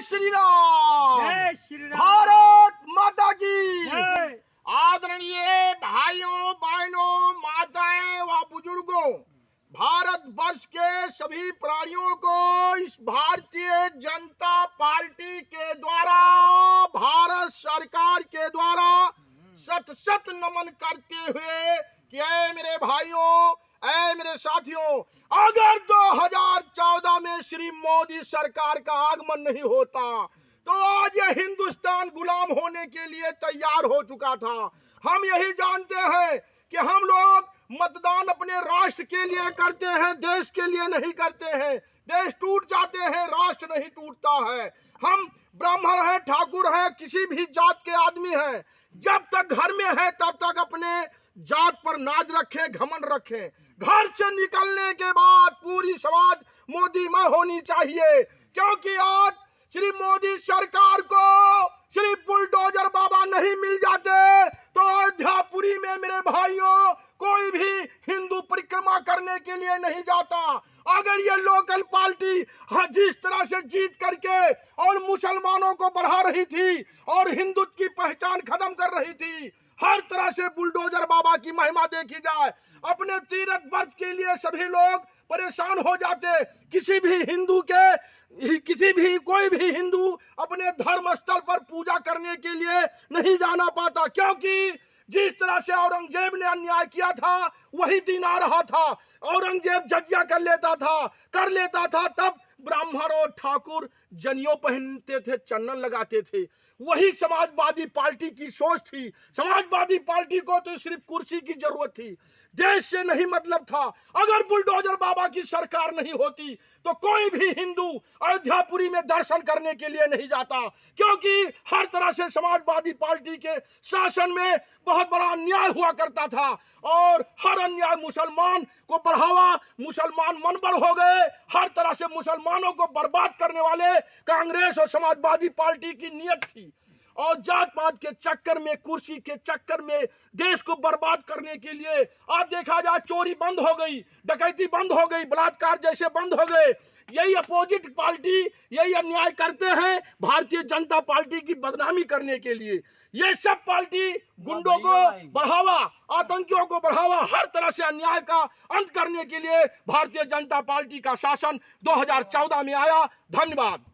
श्री राम। जय श्री राम। भारत माता की जय। आदरणीय भाइयों बहनों माताएं व बुजुर्गों, भारत वर्ष के सभी प्राणियों को इस भारतीय जनता पार्टी के द्वारा, भारत सरकार के द्वारा सत सत नमन करते हुए कि ऐ मेरे भाइयों, ऐ मेरे साथियों, अगर 2014 में श्री मोदी सरकार का आगमन नहीं होता तो आज यह हिंदुस्तान गुलाम होने के लिए तैयार हो चुका था। हम यही जानते हैं कि हम लोग मतदान अपने राष्ट्र के लिए करते हैं, देश के लिए नहीं करते हैं। देश टूट जाते हैं, राष्ट्र नहीं टूटता है। हम ब्राह्मण हैं, ठाकुर हैं, किसी भी जात के आदमी हैं, जब तक घर में है तब तक अपने जात पर नाज रखें, घमंड रखें। घर से निकलने के बाद पूरी समाज मोदीमय होनी चाहिए, क्योंकि आज श्री मोदी सरकार को श्री बुलडोजर बाबा नहीं मिल जाते तो अयोध्यापुरी में मेरे भाइयों कोई भी हिंदू परिक्रमा करने के लिए नहीं जाता। अगर ये लोकल पार्टी जिस तरह से जीत करके और मुसलमानों को बढ़ा रही थी और हिंदुत्व की पहचान खत्म कर रही थी, हर तरह से बुलडोजर बाबा की महिमा देखी जाए, अपने तीर्थ व्रत के लिए सभी लोग परेशान हो जाते। कोई भी हिंदू अपने धर्म स्थल पर पूजा करने के लिए नहीं जाना पाता, क्योंकि जिस तरह से औरंगजेब ने अन्याय किया था वही दिन आ रहा था। औरंगजेब जजिया कर लेता था तब ब्राह्मण और ठाकुर जनियों पहनते थे, चंदन लगाते थे। वही समाजवादी पार्टी की सोच थी। समाजवादी पार्टी को तो सिर्फ कुर्सी की जरूरत थी, देश से नहीं मतलब था। अगर बुलडोजर बाबा की सरकार नहीं होती तो कोई भी हिंदू अयोध्यापुरी में दर्शन करने के लिए नहीं जाता, क्योंकि हर तरह से समाजवादी पार्टी के शासन में बहुत बड़ा अन्याय हुआ करता था और हर अन्याय मुसलमान को बढ़ावा, मुसलमान मनबर हो गए। हर तरह से मुसलमानों को बर्बाद करने वाले कांग्रेस और समाजवादी पार्टी की नीयत थी और जात पात के चक्कर में, कुर्सी के चक्कर में देश को बर्बाद करने के लिए आज देखा जाए चोरी बंद हो गई, डकैती बंद हो गई, बलात्कार जैसे बंद हो गए। यही अपोजिट पार्टी यही अन्याय करते हैं भारतीय जनता पार्टी की बदनामी करने के लिए। ये सब पार्टी गुंडों को बढ़ावा, आतंकियों को बढ़ावा, हर तरह से अन्याय का अंत करने के लिए भारतीय जनता पार्टी का शासन 2014 में आया। धन्यवाद।